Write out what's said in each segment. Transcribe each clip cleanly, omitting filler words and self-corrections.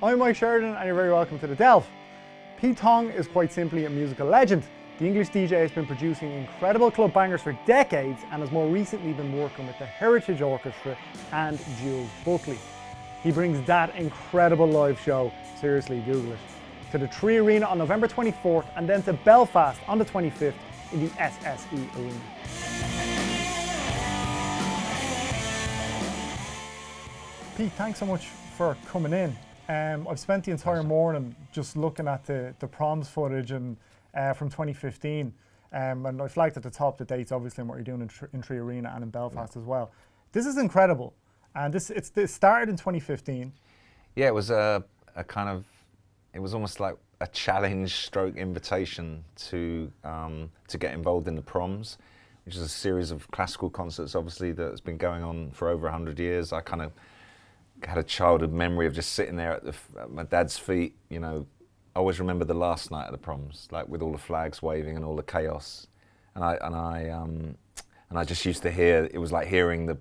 I'm Mike Sheridan and you're very welcome to The Delve. Tong is quite simply a musical legend. The English DJ has been producing incredible club bangers for decades and has more recently been working with the Heritage Orchestra and Jules Buckley. He brings that incredible live show, seriously Google it, to the Tree Arena on November 24th and then to Belfast on the 25th in the SSE Arena. Pete, thanks so much for coming in. I've spent the entire morning just looking at the Proms footage and from 2015, and I flagged at the top the dates, obviously, and what you're doing in Tree Arena and in Belfast as well. This is incredible, and it started in 2015. Yeah, it was a kind of, it was almost like a challenge stroke invitation to get involved in the Proms, which is a series of classical concerts, obviously, that's been going on for over 100 years. I kind of had a childhood memory of just sitting there at my dad's feet, you know. I always remember the last night of the Proms, like with all the flags waving and all the chaos, and I just used to hear. It was like hearing the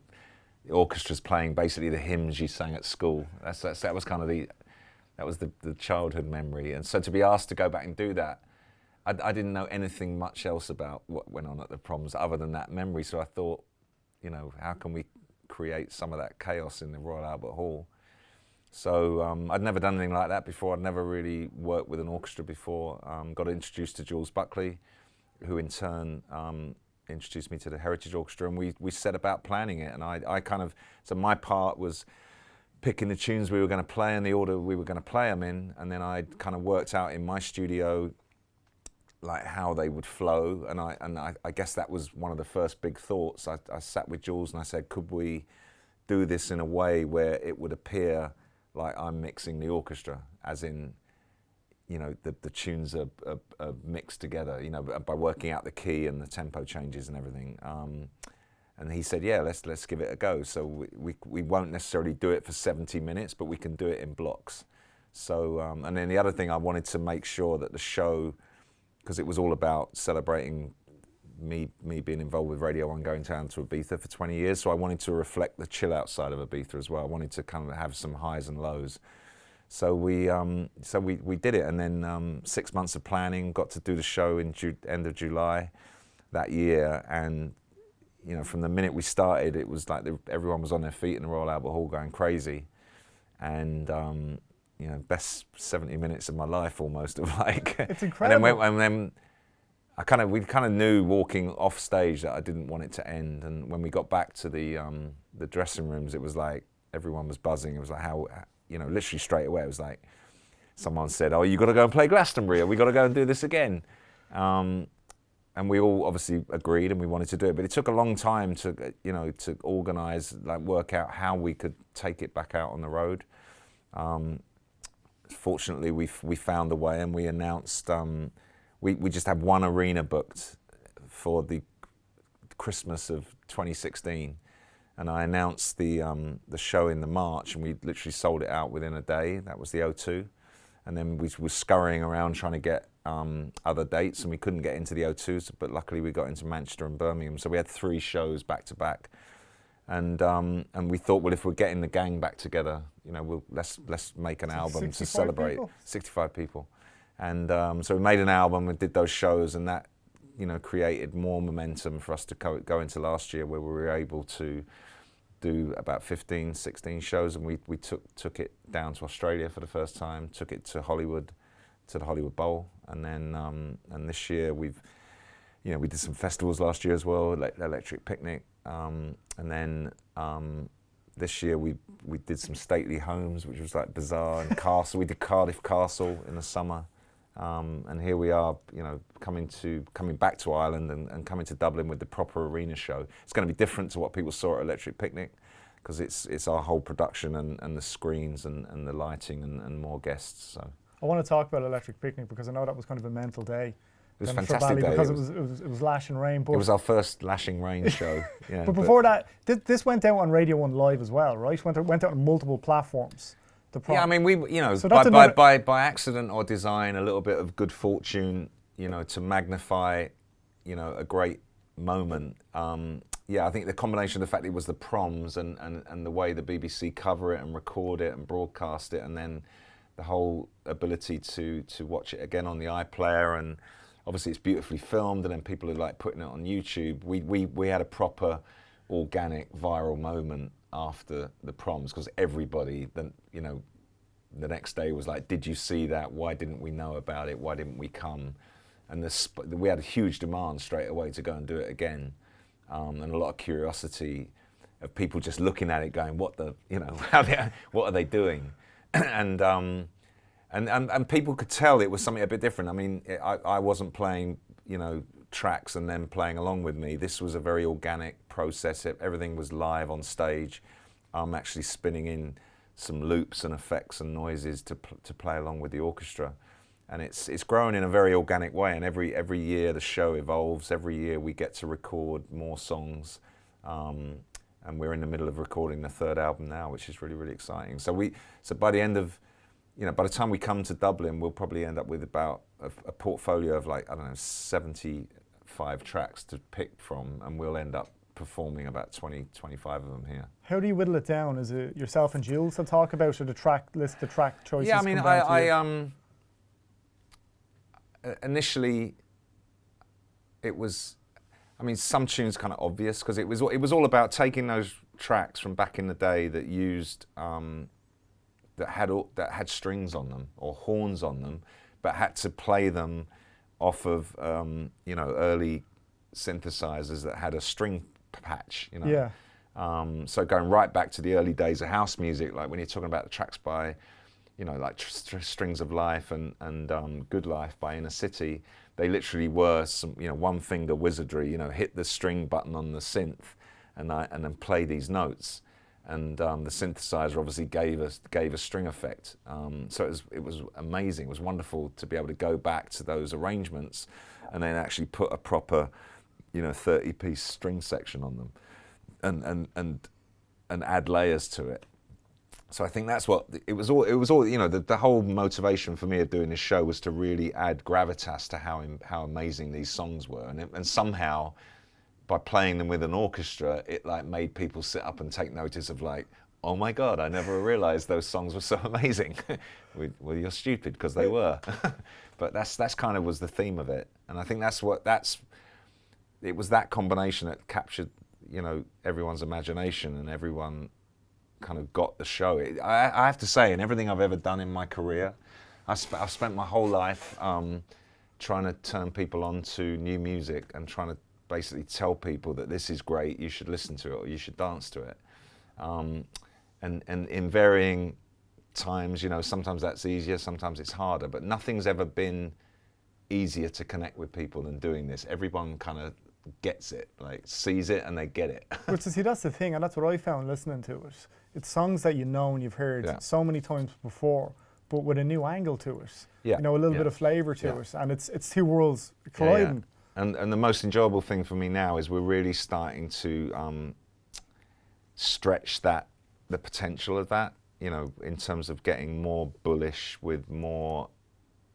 orchestras playing basically the hymns you sang at school. That was kind of the childhood memory, and so to be asked to go back and do that, I didn't know anything much else about what went on at the Proms other than that memory. So I thought, you know, how can we create some of that chaos in the Royal Albert Hall? So I'd never done anything like that before. I'd never really worked with an orchestra before. Got introduced to Jules Buckley, who in turn introduced me to the Heritage Orchestra, and we set about planning it. And I kind of, so my part was picking the tunes we were going to play and the order we were going to play them in, and then I kind of worked out in my studio like how they would flow, and I guess that was one of the first big thoughts. I sat with Jules and I said, could we do this in a way where it would appear like I'm mixing the orchestra, as in, you know, the tunes are mixed together, you know, by working out the key and the tempo changes and everything. And he said, yeah, let's give it a go. So we won't necessarily do it for 70 minutes, but we can do it in blocks. So, and then the other thing, I wanted to make sure that the show, because it was all about celebrating me being involved with Radio 1 going down to Ibiza for 20 years, so I wanted to reflect the chill out side of Ibiza as well. I wanted to kind of have some highs and lows. So we did it, and then 6 months of planning, got to do the show in end of July that year, and you know, from the minute we started, it was like everyone was on their feet in the Royal Albert Hall going crazy, and you know, best 70 minutes of my life almost, of like. It's incredible. And then we kind of knew walking off stage that I didn't want it to end. And when we got back to the dressing rooms, it was like everyone was buzzing. It was like how, you know, literally straight away, it was like someone said, "Oh, you got to go and play Glastonbury. We got to go and do this again." And we all obviously agreed, and we wanted to do it. But it took a long time to, you know, to organise, like work out how we could take it back out on the road. Fortunately, we found a way, and we announced. We just had one arena booked for the Christmas of 2016, and I announced the show in the March, and we literally sold it out within a day. That was the O2, and then we were scurrying around trying to get other dates, and we couldn't get into the O2s, but luckily we got into Manchester and Birmingham. So we had 3 shows back to back, and we thought, well, if we're getting the gang back together, you know, let's make an album to celebrate. People? 65 people. And so we made an album and did those shows, and that, you know, created more momentum for us to go into last year, where we were able to do about 15, 16 shows, and we took it down to Australia for the first time, took it to Hollywood, to the Hollywood Bowl, and then and this year we did some festivals last year as well, like Electric Picnic, and then this year we did some stately homes, which was like bizarre, and Castle. We did Cardiff Castle in the summer. And here we are, you know, coming back to Ireland and coming to Dublin with the proper arena show. It's going to be different to what people saw at Electric Picnic, because it's our whole production and the screens and the lighting and more guests. So I want to talk about Electric Picnic because I know that was kind of a mental day. It was a fantastic day. Because it was lashing rain. But it was our first lashing rain show. Yeah, but before that, this went out on Radio 1 Live as well, right? Went out on multiple platforms. Yeah, I mean, we, you know, so by accident or design, a little bit of good fortune, you know, to magnify, you know, a great moment. Yeah, I think the combination of the fact it was the Proms and the way the BBC cover it and record it and broadcast it, and then the whole ability to watch it again on the iPlayer, and obviously it's beautifully filmed, and then people are like putting it on YouTube. We had a proper organic viral moment after the Proms, because everybody then, you know, the next day was like, did you see that? Why didn't we know about it? Why didn't we come? And we had a huge demand straight away to go and do it again, and a lot of curiosity of people just looking at it, going, "What the, you know, what are they doing?" and people could tell it was something a bit different. I mean, I wasn't playing, you know, tracks and then playing along with me. This was a very organic process. Everything was live on stage. I'm actually spinning in some loops and effects and noises to play along with the orchestra, and it's grown in a very organic way. And every year the show evolves. Every year we get to record more songs, and we're in the middle of recording the third album now, which is really, really exciting. So by the end of, you know, by the time we come to Dublin, we'll probably end up with about a portfolio of, like, I don't know, 75 tracks to pick from, and we'll end up performing about 25 of them here. How do you whittle it down? Is it yourself and Jules that talk about, or the track list, the track choices? Yeah, I mean, initially it was, I mean, some tunes kind of obvious, because it was all about taking those tracks from back in the day that used that had strings on them or horns on them, but had to play them off of you know, early synthesizers that had a string patch, you know. Yeah. So going right back to the early days of house music, like when you're talking about the tracks by, you know, like Strings of Life and Good Life by Inner City, they literally were some, you know, one finger wizardry, you know, hit the string button on the synth and then play these notes. And the synthesizer obviously gave a string effect. So it was amazing. It was wonderful to be able to go back to those arrangements and then actually put a proper, you know, 30-piece string section on them and add layers to it. So I think that's what it was all, you know, the whole motivation for me of doing this show was to really add gravitas to how amazing these songs were. And somehow, by playing them with an orchestra, it like made people sit up and take notice of, like, oh my God, I never realized those songs were so amazing. Well, you're stupid, because they were. But that's kind of was the theme of it. And I think it was that combination that captured, you know, everyone's imagination, and everyone kind of got the show. I have to say, in everything I've ever done in my career, I've spent my whole life trying to turn people on to new music and trying to basically tell people that this is great, you should listen to it, or you should dance to it. And in varying times, you know, sometimes that's easier, sometimes it's harder, but nothing's ever been easier to connect with people than doing this. Everyone kind of gets it, like sees it and they get it. Which, see, that's the thing, and that's what I found listening to it. It's songs that you know and you've heard so many times before, but with a new angle to it. Yeah. You know, a little bit of flavour to it, and it's two worlds colliding. And the most enjoyable thing for me now is we're really starting to stretch the potential of that, you know, in terms of getting more bullish with more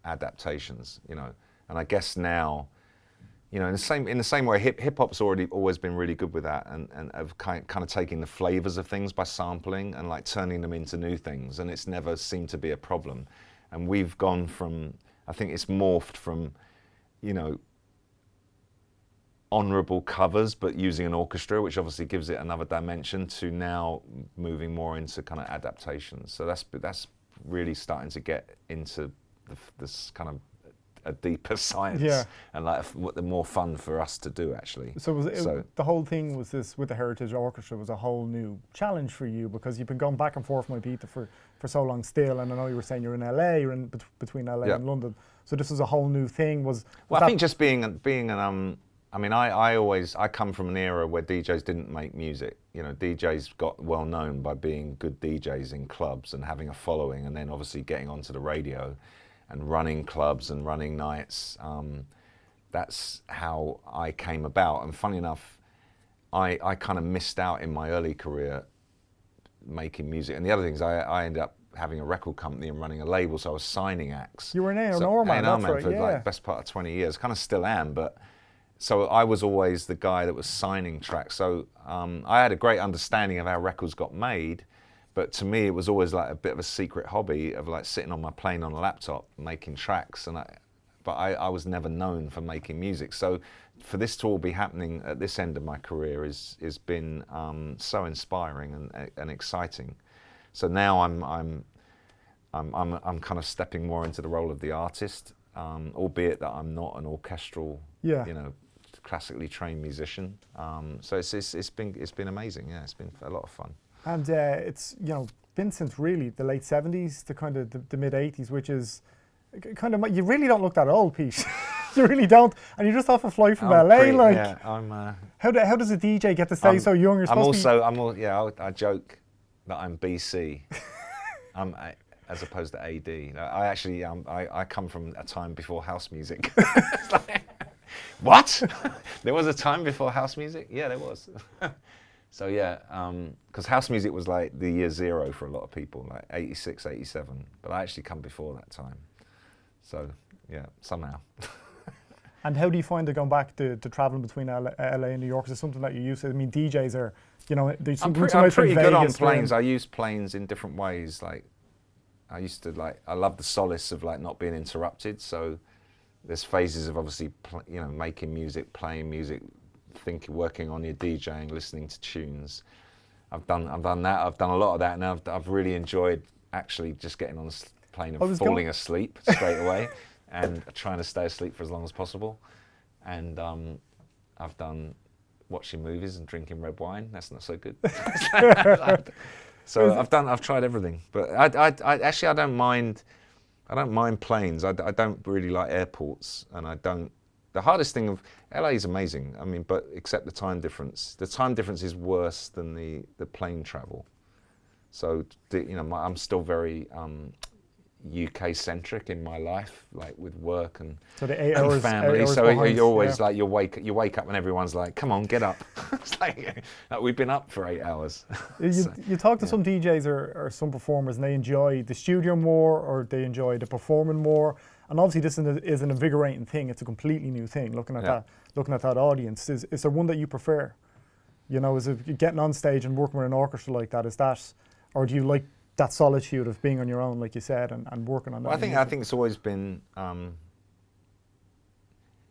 adaptations, you know. And I guess now, you know, in the same way, hip hop's always been really good with that, and of kind of taking the flavors of things by sampling and like turning them into new things, and it's never seemed to be a problem. And we've gone from, I think it's morphed from, you know, honourable covers, but using an orchestra, which obviously gives it another dimension, to now moving more into kind of adaptations. So that's really starting to get into this kind of a deeper science, and like what the more fun for us to do, actually. So the whole thing was this with the Heritage Orchestra was a whole new challenge for you, because you've been going back and forth from Ibiza for so long still, and I know you were saying you're in LA, you're in between LA and London, so this was a whole new thing. I think just being an I mean, I come from an era where DJs didn't make music. You know, DJs got well known by being good DJs in clubs and having a following, and then obviously getting onto the radio and running clubs and running nights. That's how I came about. And funny enough, I kind of missed out in my early career making music. And the other thing is I ended up having a record company and running a label, so I was signing acts. You were an A&R man, that's right, for like best part of 20 years. Kind of still am, but so I was always the guy that was signing tracks. So I had a great understanding of how records got made, But to me, it was always like a bit of a secret hobby of like sitting on my plane on a laptop making tracks, but I was never known for making music. So for this to all be happening at this end of my career is been so inspiring and exciting. So now I'm kind of stepping more into the role of the artist, albeit that I'm not an orchestral, classically trained musician. So it's been amazing. Yeah, it's been a lot of fun. And it's been since really the late 70s to kind of the mid 80s, which is kind of, you really don't look that old, Pete. You really don't, and you're just off a flight from LA. Yeah, I'm. How does a DJ get to stay so young? I joke that I'm BC. As opposed to AD. I actually, I come from a time before house music. What? There was a time before house music? Yeah, there was. So yeah, because house music was like the year zero for a lot of people, like 86, 87. But I actually come before that time. So yeah, somehow. And how do you find it going back to traveling between LA and New York? Is it something that you're used to? I mean, DJs are, I'm pretty good on planes. I use planes in different ways. Like, I love the solace of like not being interrupted. So there's phases of obviously, making music, playing music, working on your DJing, listening to tunes. I've done that. I've done a lot of that, and I've really enjoyed actually just getting on the plane and falling asleep straight away, and trying to stay asleep for as long as possible. And I've done watching movies and drinking red wine. That's not so good. So I've tried everything, but I actually don't mind planes. I don't really like airports, and I don't. The hardest thing of LA is amazing. I mean, but except the time difference. The time difference is worse than the plane travel. So I'm still very UK centric in my life, like with work and so the 8 hours, family. 8 hours so behind, you're always like you wake up and everyone's like, come on, get up. It's like we've been up for 8 hours. You talk to some DJs or some performers, and they enjoy the studio more, or they enjoy the performing more. And obviously, this is an invigorating thing. It's a completely new thing. Looking at that audience, is there one that you prefer? Is it getting on stage and working with an orchestra like that? Is that, or do you like that solitude of being on your own, like you said, and working on that? Well, I think it's always been. I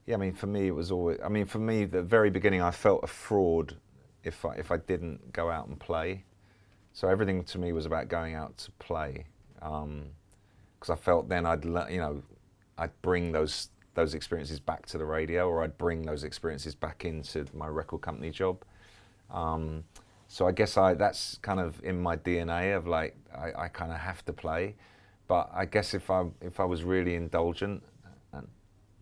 mean, for me, it was always. I mean, for me, the very beginning, I felt a fraud if I didn't go out and play. So everything to me was about going out to play, because I felt then I'd bring those experiences back to the radio, or I'd bring those experiences back into my record company job. So I guess that's kind of in my DNA of like I kind of have to play, but I guess if I was really indulgent, and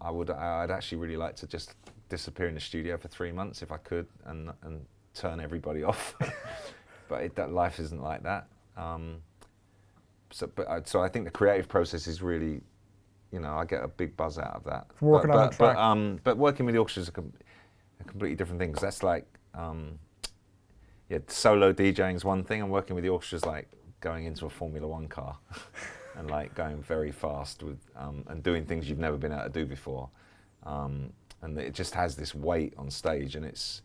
I'd actually really like to just disappear in the studio for 3 months if I could and turn everybody off. But that life isn't like that. So I think the creative process is really, I get a big buzz out of that. Working on a track. But working with the orchestra is a completely different thing, because that's like, solo DJing is one thing, and working with the orchestra is like going into a Formula One car and like going very fast with and doing things you've never been able to do before, and it just has this weight on stage, and it's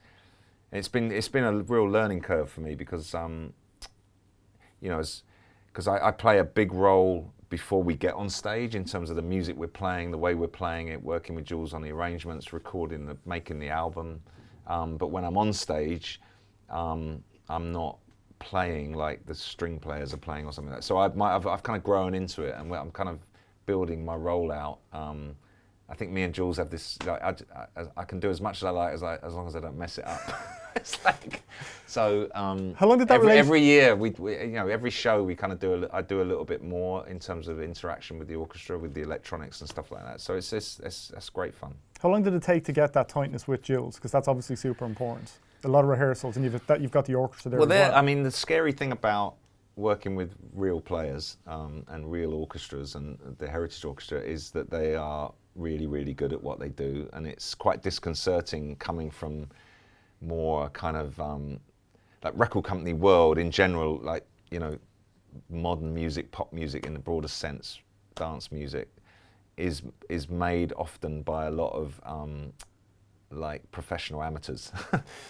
been a real learning curve for me, because because I play a big role before we get on stage in terms of the music we're playing, the way we're playing it, working with Jules on the arrangements, making the album. But when I'm on stage, I'm not playing like the string players are playing or something like that. So I've kind of grown into it, and I'm kind of building my role out. I think me and Jules have this. Like, I can do as much as I like as long as I don't mess it up. It's like so. How long did that every year we every show we kind of I do a little bit more in terms of interaction with the orchestra, with the electronics and stuff like that. So it's great fun. How long did it take to get that tightness with Jules? Because that's obviously super important. A lot of rehearsals, and you've got the orchestra there. Well, I mean, the scary thing about working with real players and real orchestras, and the Heritage Orchestra, is that they are really, really good at what they do, and it's quite disconcerting coming from more kind of like record company world in general, like modern music, pop music in the broadest sense, dance music is made often by a lot of like professional amateurs,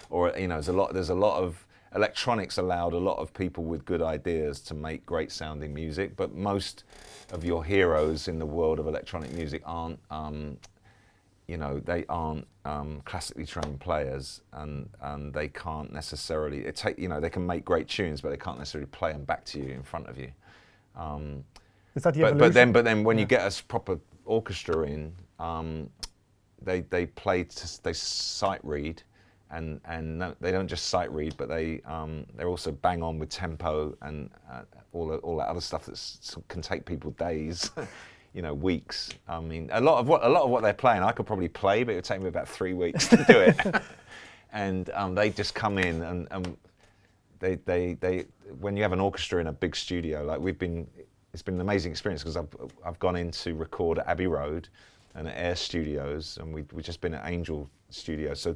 or there's a lot of electronics allowed a lot of people with good ideas to make great sounding music, but most of your heroes in the world of electronic music aren't, you know, they aren't classically trained players, and they can't necessarily, you know, they can make great tunes, but they can't necessarily play them back to you in front of you. Is that the evolution? But then when you get a proper orchestra in, they sight read, and no, they don't just sight read, but they're also bang on with tempo and all that other stuff that can take people days, you know, weeks. I mean, a lot of what they're playing, I could probably play, but it would take me about 3 weeks to do it. And they just come in and they when you have an orchestra in a big studio, like it's been an amazing experience, because I've gone in to record at Abbey Road and at Air Studios, and we've just been at Angel Studios, so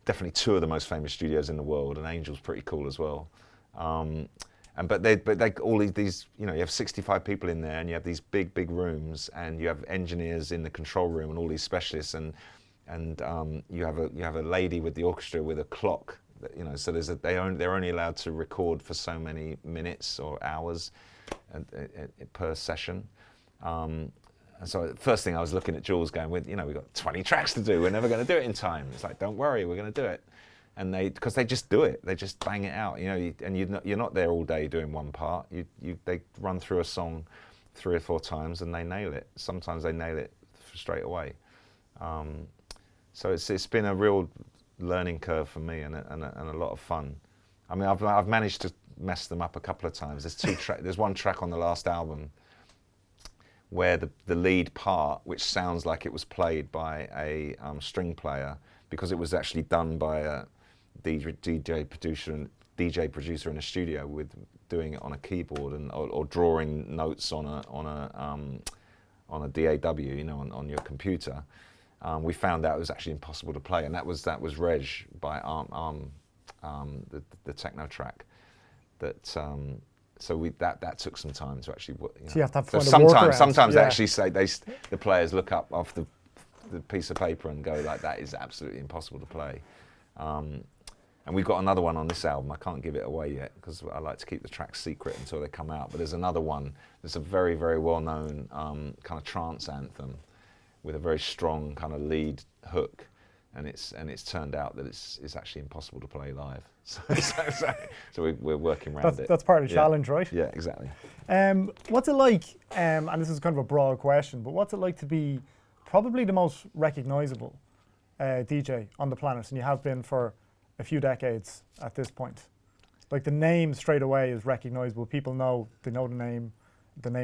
definitely 2 of the most famous studios in the world, and Angel's pretty cool as well. But they all these, you know, you have 65 people in there, and you have these big rooms, and you have engineers in the control room and all these specialists, and you have a lady with the orchestra with a clock, you know, so they're only allowed to record for so many minutes or hours per session. And so the first thing I was looking at Jules going, you know, we've got 20 tracks to do, we're never going to do it in time. It's like, don't worry, we're going to do it. And because they just do it, they just bang it out, you know, and you're not there all day doing one part. They run through a song 3 or 4 times and they nail it. Sometimes they nail it straight away. So it's been a real learning curve for me, and a lot of fun. I mean, I've managed to mess them up a couple of times. There's one track on the last album where the lead part, which sounds like it was played by a string player, because it was actually done by a DJ producer in a studio, with doing it on a keyboard or drawing notes on a DAW, you know, on your computer. We found out it was actually impossible to play, and that was Reg by Arm, the techno track. So that took some time to actually. You know. So you have to find a workaround. Sometimes they actually say the players look up off the piece of paper and go like, that is absolutely impossible to play. And we've got another one on this album. I can't give it away yet because I like to keep the tracks secret until they come out. But there's another one. There's a very, very well-known kind of trance anthem with a very strong kind of lead hook, and it's turned out that it's actually impossible to play live. So we're working around it. That's part of the challenge, right? Yeah, exactly. What's it like? And this is kind of a broad question, but what's it like to be probably the most recognisable DJ on the planet, and you have been for a few decades at this point? Like, the name straight away is recognisable. People know, they know the name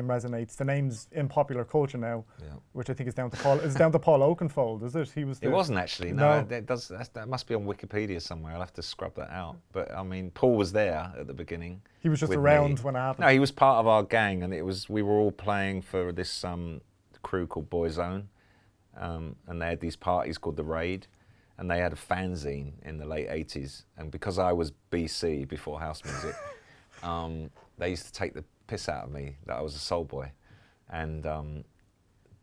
resonates. The name's in popular culture now, which I think is down to Paul. It's down to Paul Oakenfold, is it? It wasn't actually. No, that must be on Wikipedia somewhere. I'll have to scrub that out. But I mean, Paul was there at the beginning. He was just around when it happened. No, he was part of our gang, and we were all playing for this crew called Boyzone, and they had these parties called the Raid, and they had a fanzine in the late '80s. And because I was BC, before house music, they used to take the piss out of me that I was a soul boy, and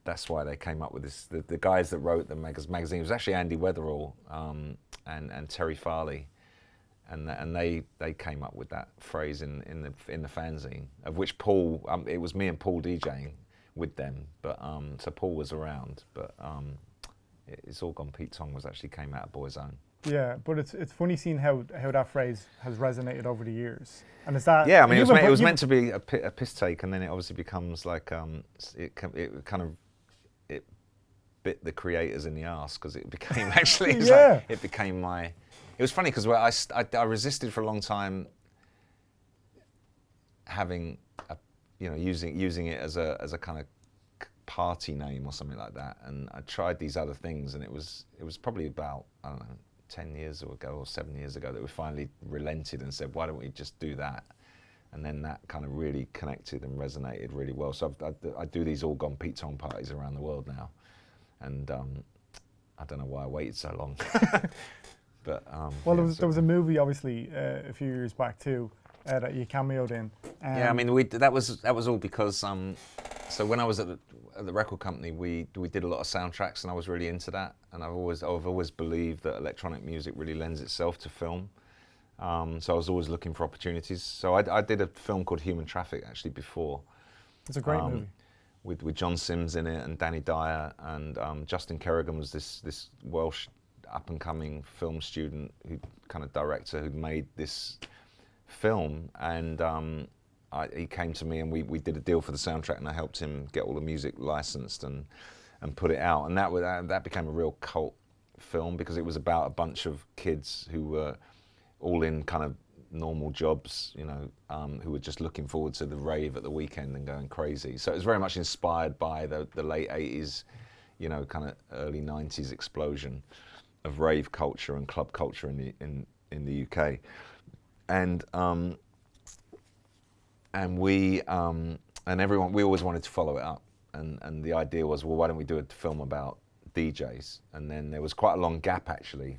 that's why they came up with this. The guys that wrote the magazine was actually Andy Weatherall and Terry Farley, and they came up with that phrase in the fanzine, of which Paul, it was me and Paul DJing with them, but so Paul was around, but It's All Gone Pete Tong actually came out of Boyzone. Yeah, but it's funny seeing how that phrase has resonated over the years. And is that? Yeah, I mean, it was meant to be a piss take, and then it obviously becomes like it bit the creators in the arse, because it became actually it became my. It was funny because I resisted for a long time having using it as a kind of party name or something like that, and I tried these other things, and it was probably about, I don't know, 10 years ago or 7 years ago that we finally relented and said, why don't we just do that? And then that kind of really connected and resonated really well. So I do these All Gone Pete Tong parties around the world now, and I don't know why I waited so long. But well, there was a movie obviously a few years back too that you cameoed in. Yeah, I mean, that was all because so when I was at the record company, we did a lot of soundtracks, and I was really into that. And I've always believed that electronic music really lends itself to film. So I was always looking for opportunities. So I did a film called Human Traffic actually before. It's a great movie. With John Sims in it and Danny Dyer, and Justin Kerrigan was this Welsh up-and-coming film student, who kind of director who'd made this film, and he came to me and we did a deal for the soundtrack, and I helped him get all the music licensed and put it out, and that became a real cult film because it was about a bunch of kids who were all in kind of normal jobs, you know, who were just looking forward to the rave at the weekend and going crazy. So it was very much inspired by the late 80s, you know, kind of early 90s explosion of rave culture and club culture in the UK. And we always wanted to follow it up. And the idea was, well, why don't we do a film about DJs? And then there was quite a long gap actually.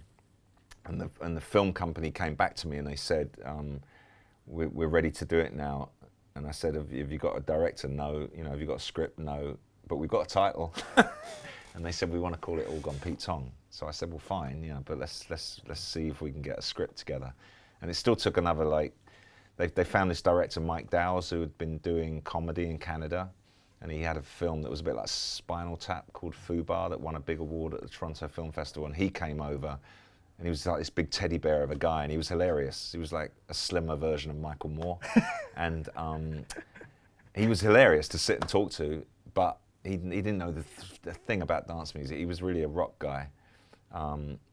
And the film company came back to me and they said, we're ready to do it now. And I said, have you got a director? No. You know, have you got a script? No. But we've got a title. And they said, we want to call it All Gone Pete Tong. So I said, well, fine, you know, but let's see if we can get a script together. And it still took another, like, they found this director, Mike Dowes, who had been doing comedy in Canada. And he had a film that was a bit like Spinal Tap called Fubar that won a big award at the Toronto Film Festival. And he came over. And he was like this big teddy bear of a guy, and he was hilarious. He was like a slimmer version of Michael Moore. And he was hilarious to sit and talk to, but he didn't know the thing about dance music. He was really a rock guy.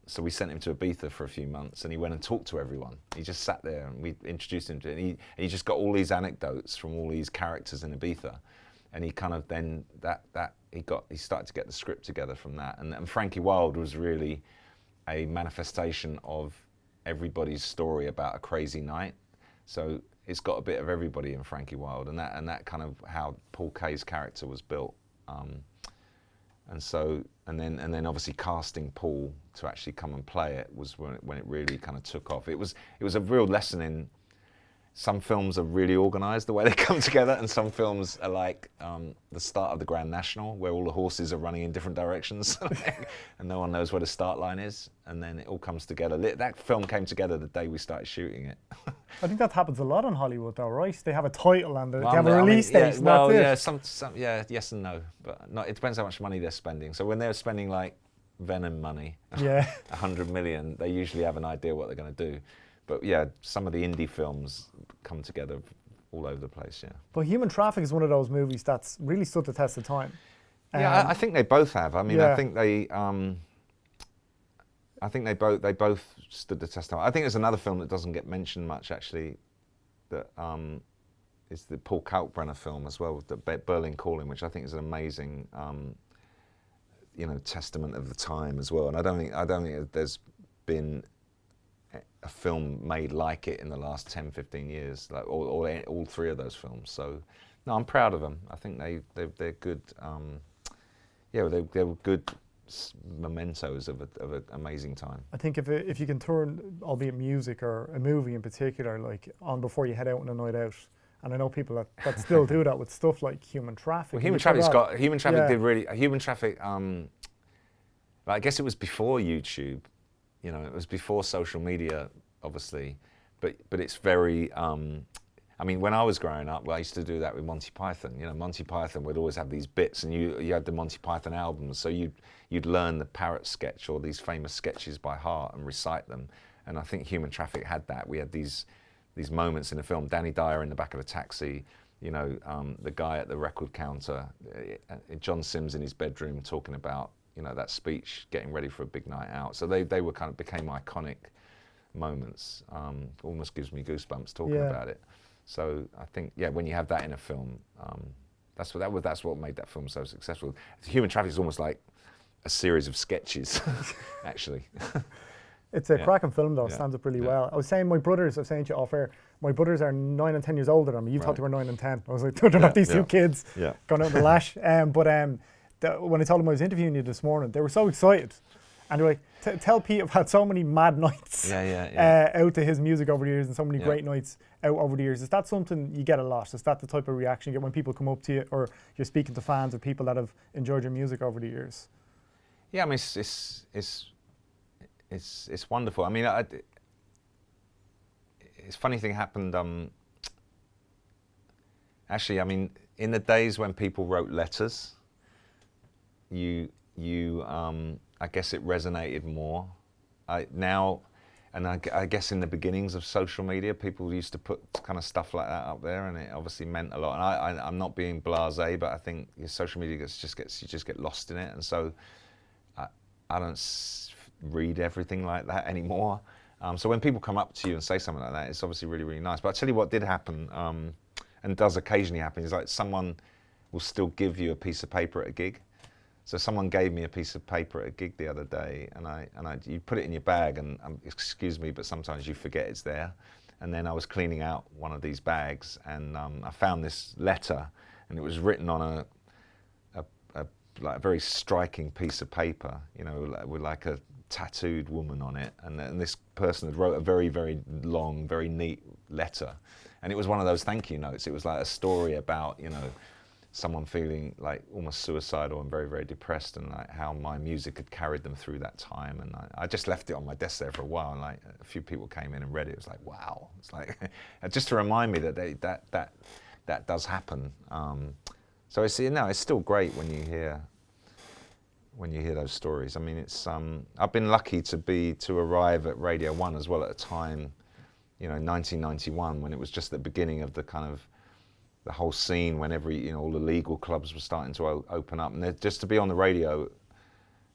So we sent him to Ibiza for a few months, and he went and talked to everyone. He just sat there, and we introduced him to it. And he just got all these anecdotes from all these characters in Ibiza. And he kind of then, he started to get the script together from that. And Frankie Wilde was really a manifestation of everybody's story about a crazy night. So it's got a bit of everybody in Frankie Wilde, and that kind of how Paul Kaye's character was built. And then obviously casting Paul to actually come and play it was when it really kind of took off. It was a real lesson in, some films are really organised the way they come together, and some films are like the start of the Grand National, where all the horses are running in different directions and no one knows where the start line is, and then it all comes together. That film came together the day we started shooting it. I think that happens a lot in Hollywood though, right? They have a title and they have a release date. Yeah, well, yeah, some, yes and no, but it depends how much money they're spending. So when they're spending like Venom money, yeah, 100 million, they usually have an idea what they're going to do. But yeah, some of the indie films come together all over the place, yeah. But Human Traffic is one of those movies that's really stood the test of time. Yeah, I think they both have. I mean, yeah. I think they both stood the test of time. I think there's another film that doesn't get mentioned much actually, that is the Paul Kalkbrenner film as well, with the Berlin Calling, which I think is an amazing, testament of the time as well. And I don't think there's been a film made like it in the last 10, 15 years, like all three of those films. So, no, I'm proud of them. I think they're good. They were good mementos of an amazing time. I think if you can turn, albeit music or a movie in particular, like on before you head out on a night out, and I know people that still do that with stuff like Human Traffic. Well, Human Traffic did really. Human Traffic. I guess it was before YouTube. You know, it was before social media, obviously, but it's very. I mean, when I was growing up, I used to do that with Monty Python. You know, Monty Python would always have these bits, and you had the Monty Python albums, so you'd learn the parrot sketch or these famous sketches by heart and recite them. And I think Human Traffic had that. We had these moments in the film. Danny Dyer in the back of a taxi. You know, the guy at the record counter. John Sims in his bedroom talking about, you know, that speech, getting ready for a big night out. So they were kind of became iconic moments. Almost gives me goosebumps talking about it. So I think, when you have that in a film, that's what made that film so successful. Human Traffic is almost like a series of sketches, actually. It's a cracking film though, stands up really well. I was saying to you off air, my brothers are 9 and 10 years older than me. You thought they were 9 and 10. I was like, they're not these two kids going out in the lash. When I told them I was interviewing you this morning, they were so excited. And they're like, tell Pete I've had so many mad nights out to his music over the years, and so many great nights out over the years. Is that something you get a lot? Is that the type of reaction you get when people come up to you, or you're speaking to fans or people that have enjoyed your music over the years? Yeah, I mean, it's wonderful. I mean, it's funny thing happened. Actually, I mean, in the days when people wrote letters, I guess it resonated more. I guess in the beginnings of social media, people used to put kind of stuff like that up there, and it obviously meant a lot. And I'm not being blasé, but I think social media you just get lost in it, and so I don't read everything like that anymore. So when people come up to you and say something like that, it's obviously really, really nice. But I'll tell you what did happen, and does occasionally happen, is like someone will still give you a piece of paper at a gig. So someone gave me a piece of paper at a gig the other day, and you put it in your bag, and excuse me, but sometimes you forget it's there. And then I was cleaning out one of these bags, and I found this letter, and it was written on a very striking piece of paper, you know, with like a tattooed woman on it, and this person had wrote a very, very long, very neat letter, and it was one of those thank you notes. It was like a story about, you know, someone feeling like almost suicidal and very, very depressed, and like how my music had carried them through that time. And I just left it on my desk there for a while, and like a few people came in and read it. It was like, wow. It's like just to remind me that that does happen. So it's, you know, it's still great when you hear those stories. I mean, it's I've been lucky to arrive at Radio 1 as well at a time, you know, 1991, when it was just the beginning of the kind of the whole scene, when all the legal clubs were starting to open up, and just to be on the radio,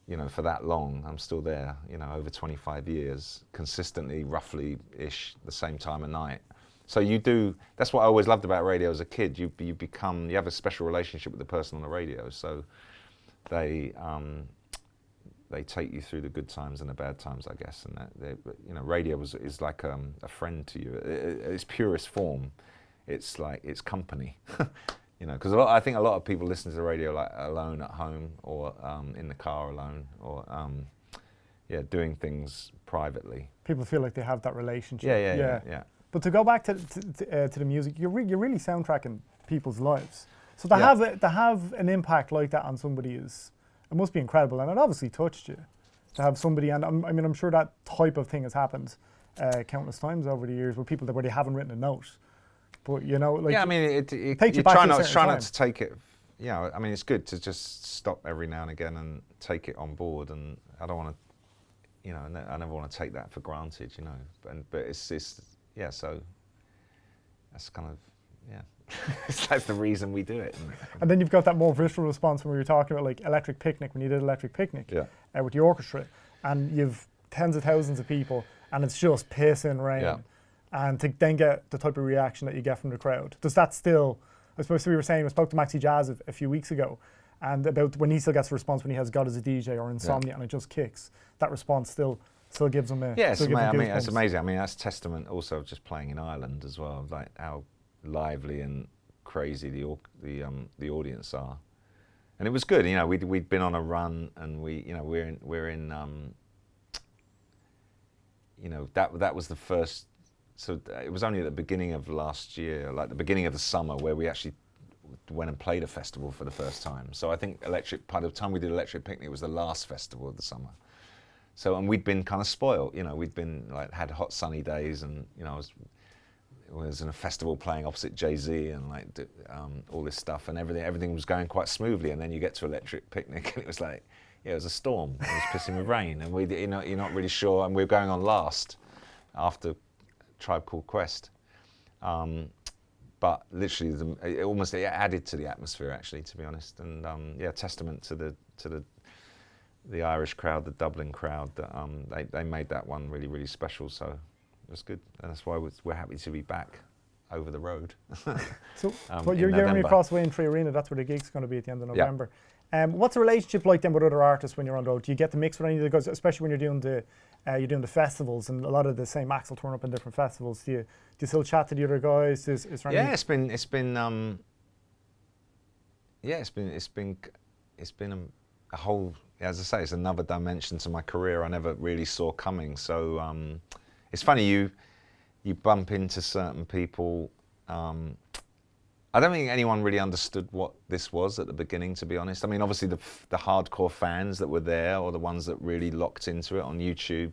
you know, for that long. I'm still there, you know, over 25 years, consistently, roughly-ish, the same time of night. So that's what I always loved about radio as a kid. You have a special relationship with the person on the radio. So they take you through the good times and the bad times, I guess. And you know, radio is like a friend to you. Its purest form. It's like it's company, you know, because I think a lot of people listen to the radio like alone at home, or in the car alone, or doing things privately. People feel like they have that relationship. Yeah. But to go back to the music, you're really soundtracking people's lives. So to have an impact like that on somebody it must be incredible, and it obviously touched you. To have somebody, and I'm sure that type of thing has happened countless times over the years, where they haven't written a note. But you know, like, yeah, I mean, you try not to take it. Yeah, I mean, it's good to just stop every now and again and take it on board. And I don't want to, you know, I never want to take that for granted, you know. But it's so that's kind of that's the reason we do it. And then you've got that more visceral response when we were talking about like Electric Picnic, when you did Electric Picnic with the orchestra, and you've tens of thousands of people, and it's just piss and rain. Yeah. And to then get the type of reaction that you get from the crowd. Does that still, I suppose we were saying, we spoke to Maxi Jazz a few weeks ago, and about when he still gets a response when he has God as a DJ or Insomnia, and it just kicks. That response still gives him a... Yeah, it's amazing. I mean, that's testament also of just playing in Ireland as well, like how lively and crazy the audience are. And it was good, you know, we'd been on a run, and we're in you know, that was the first. So it was only at the beginning of last year, like the beginning of the summer, where we actually went and played a festival for the first time. So I think by the time we did Electric Picnic, it was the last festival of the summer. So, and we'd been kind of spoiled, you know, we'd been like, had hot sunny days, and, you know, I was in a festival playing opposite Jay-Z and like all this stuff, and everything was going quite smoothly. And then you get to Electric Picnic and it was like, it was a storm. It was pissing with rain, and you're not really sure. And we were going on last after Tribe Called Quest, but literally it added to the atmosphere, actually, to be honest. And testament to the Irish crowd, the Dublin crowd, that they made that one really, really special. So it was good, and that's why we're happy to be back over the road. So, but you're only across the way in Tree Arena. That's where the gig's going to be at the end of November. What's the relationship like then with other artists when you're on the road? Do you get to mix with any of the guys, especially when you're doing the festivals, and a lot of the same acts will turn up in different festivals? Do you still chat to the other guys? It's been a whole, as I say, it's another dimension to my career I never really saw coming. So it's funny, you bump into certain people. I don't think anyone really understood what this was at the beginning, to be honest. I mean, obviously the hardcore fans that were there, or the ones that really locked into it on YouTube,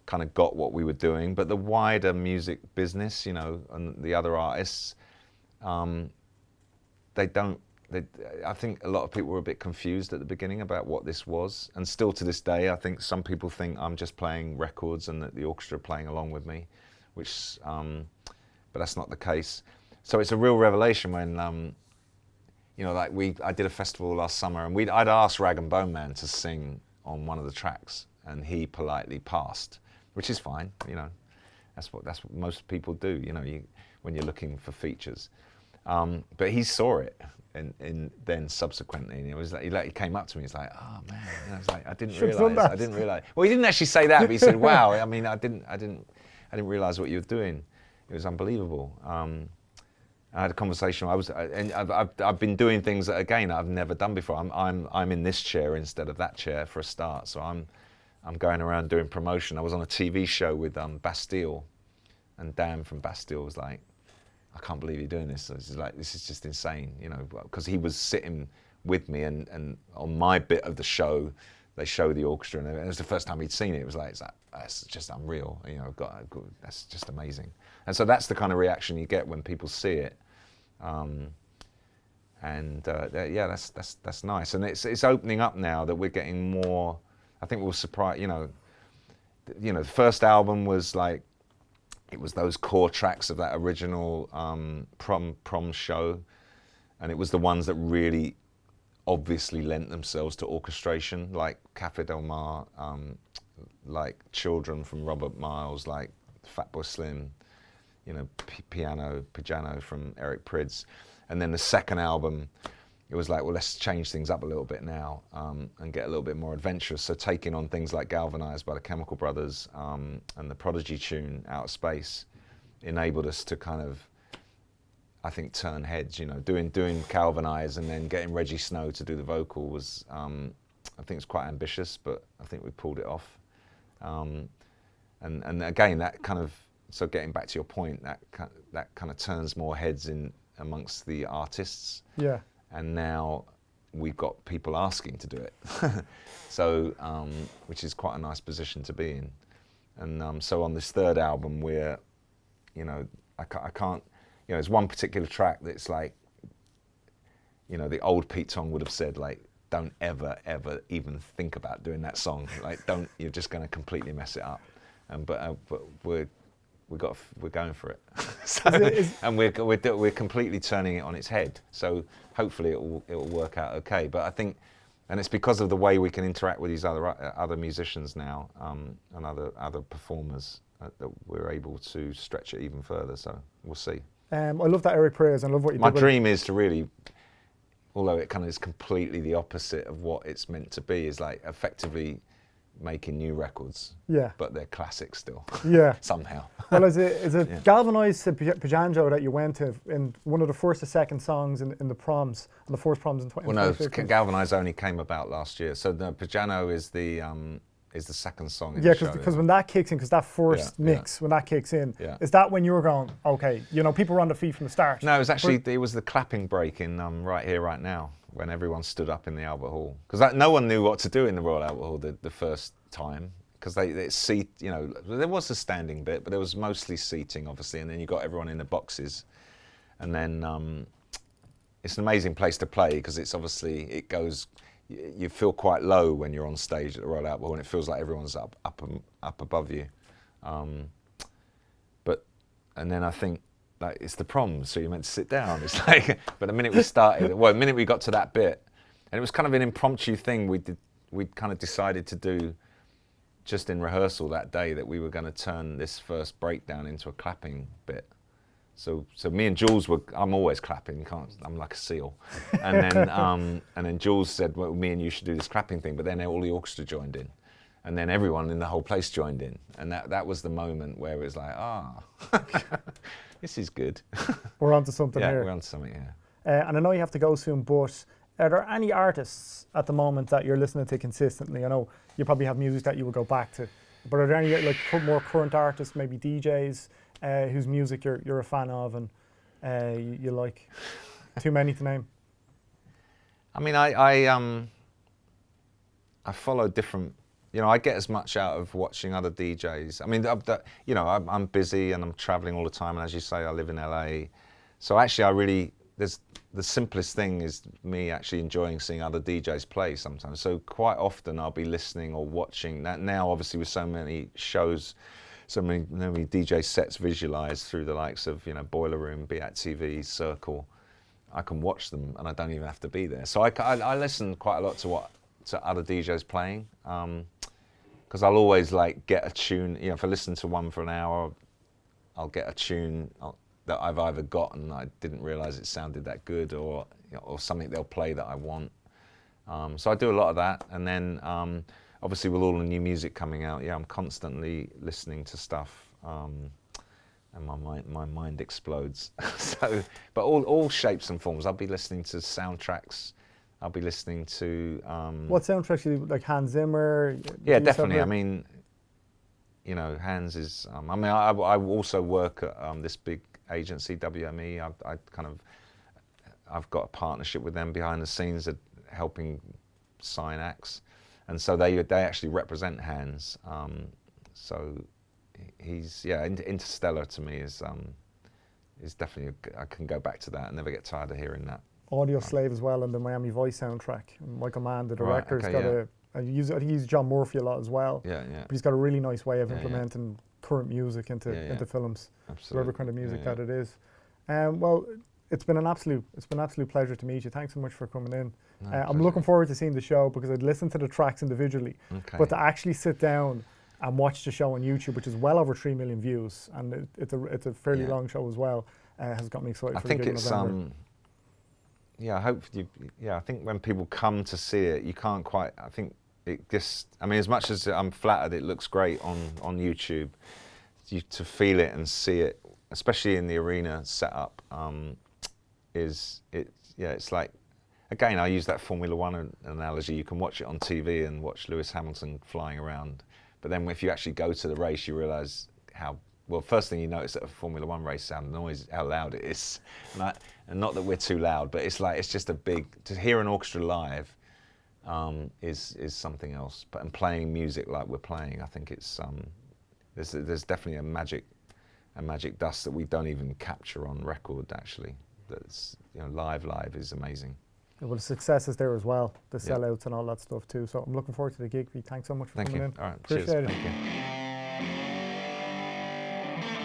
kind of got what we were doing. But the wider music business, you know, and the other artists, they don't. I think a lot of people were a bit confused at the beginning about what this was, and still to this day, I think some people think I'm just playing records and that the orchestra are playing along with me, which, but that's not the case. So it's a real revelation when, you know, like I did a festival last summer, and I'd asked Rag and Bone Man to sing on one of the tracks, and he politely passed, which is fine, you know. That's what most people do, you know, when you're looking for features. But he saw it, and then subsequently, and it was like he came up to me. He's like, "Oh man," and I was like, "I didn't realize." Well, he didn't actually say that, but he said, "Wow, I mean, I didn't realize what you were doing. It was unbelievable." I had a conversation. And I've been doing things that, again, I've never done before. I'm in this chair instead of that chair for a start. So I'm going around doing promotion. I was on a TV show with Bastille, and Dan from Bastille was like, "I can't believe you're doing this." So it's like, this is just insane, you know, because he was sitting with me, and on my bit of the show, they show the orchestra, and it was the first time he'd seen it. It was like, that's just unreal, you know. That's just amazing. And so that's the kind of reaction you get when people see it, yeah, that's nice. And it's opening up now that we're getting more. I think we'll surprise. You know, the first album was like, it was those core tracks of that original Proms show, and it was the ones that really obviously lent themselves to orchestration, like Café Del Mar, like Children from Robert Miles, like Fatboy Slim, you know, Piano from Eric Prydz. And then the second album, it was like, well, let's change things up a little bit now, and get a little bit more adventurous. So taking on things like Galvanized by the Chemical Brothers, and the Prodigy tune, Out of Space, enabled us to kind of, I think, turn heads, you know. Doing Galvanized and then getting Reggie Snow to do the vocal was, I think it's quite ambitious, but I think we pulled it off. And again, that kind of, so getting back to your point, that kind of turns more heads in amongst the artists. Yeah. And now we've got people asking to do it. So, which is quite a nice position to be in. And so on this third album, we're, you know, I can't, you know, there's one particular track that's like, you know, the old Pete Tong would have said, like, don't ever even think about doing that song. Like, you're just going to completely mess it up. But we're going for it. So, and we're completely turning it on its head. So hopefully it will work out okay. But I think, and it's because of the way we can interact with these other musicians now, and other performers, that we're able to stretch it even further. So we'll see. I love that Eric Prydz, and I love what you did. My dream is to really, although it kind of is completely the opposite of what it's meant to be, is like effectively making new records. Yeah. But they're classics still. Yeah. Somehow. Well, is it Galvanized Pajanjo that you went to in one of the first or second songs in the Proms, on the first Proms in 2015? Well, no, Galvanized only came about last year. So the Pajano is the second song in the show. Yeah, because when that kicks in, because that first mix, when that kicks in, is that when you were going, okay, you know, people were on the feet from the start? No, it was actually, it was the clapping break in Right Here, Right Now, when everyone stood up in the Albert Hall. Because no one knew what to do in the Royal Albert Hall the first time, because they seat, you know, there was a standing bit, but there was mostly seating, obviously, and then you got everyone in the boxes. And then it's an amazing place to play, because it's obviously, it goes, you feel quite low when you're on stage at the Royal Albert Hall, and it feels like everyone's up above you. And then I think, like, it's the Proms, so you're meant to sit down. It's like, but the minute we started, the minute we got to that bit, and it was kind of an impromptu thing we kind of decided to do just in rehearsal that day, that we were going to turn this first breakdown into a clapping bit. So me and Jules I'm always clapping, I'm like a seal. And then Jules said, well, me and you should do this clapping thing, but then all the orchestra joined in. And then everyone in the whole place joined in. And that was the moment where it was like, this is good. We're onto something here. Yeah, we're onto something here. And I know you have to go soon, but are there any artists at the moment that you're listening to consistently? I know you probably have music that you will go back to, but are there any like more current artists, maybe DJs, whose music you're a fan of and you like? Too many to name. I mean, I follow different you know, I get as much out of watching other DJs. I mean, you know, I'm busy and I'm traveling all the time, and as you say, I live in LA. So actually, the simplest thing is me actually enjoying seeing other DJs play sometimes. So quite often I'll be listening or watching. Now obviously with so many shows, so many DJ sets visualized through the likes of, you know, Boiler Room, Be At TV, Circle, I can watch them and I don't even have to be there. So I listen quite a lot to other DJs playing, because I'll always like get a tune. You know, if I listen to one for an hour, I'll get a tune that I've either gotten, I didn't realize it sounded that good, or, you know, or something they'll play that I want. So I do a lot of that, and then obviously with all the new music coming out, yeah, I'm constantly listening to stuff, and my mind explodes. So, but all shapes and forms. I'll be listening to soundtracks. I'll be listening to. What soundtracks you like? Hans Zimmer? Yeah, definitely. I mean, you know, Hans is. I mean, I also work at this big agency, WME. I've got a partnership with them behind the scenes, at helping sign acts, and so they actually represent Hans. So he's, yeah, Interstellar to me is definitely I can go back to that and never get tired of hearing that. Audio Slave as well, and the Miami Vice soundtrack. And Michael Mann, the director, has got I use John Murphy a lot as well. Yeah, yeah. But he's got a really nice way of implementing current music into films, Absolutely. whatever kind of music that it is. Well, it's been an absolute pleasure to meet you. Thanks so much for coming in. No, I'm looking forward to seeing the show, because I'd listened to the tracks individually, but to actually sit down and watch the show on YouTube, which is well over 3 million views, and it's a fairly long show as well, has got me excited. I for think the gig in it's November. yeah, I hope you. Yeah, I think when people come to see it, you can't quite. I think it just. I mean, as much as I'm flattered, it looks great on YouTube. To feel it and see it, especially in the arena setup, is it? Yeah, it's like. Again, I use that Formula One analogy. You can watch it on TV and watch Lewis Hamilton flying around, but then if you actually go to the race, you realise how. Well, first thing you notice at a Formula One race, how loud it is, and not that we're too loud, but it's like it's just a big. To hear an orchestra live is something else. But and playing music like we're playing, I think it's there's definitely a magic dust that we don't even capture on record. Actually, that's, you know, live is amazing. Well, the success is there as well, the sellouts and all that stuff too. So I'm looking forward to the gig. Thanks so much for coming in. All right, Appreciate cheers. it. Thank you.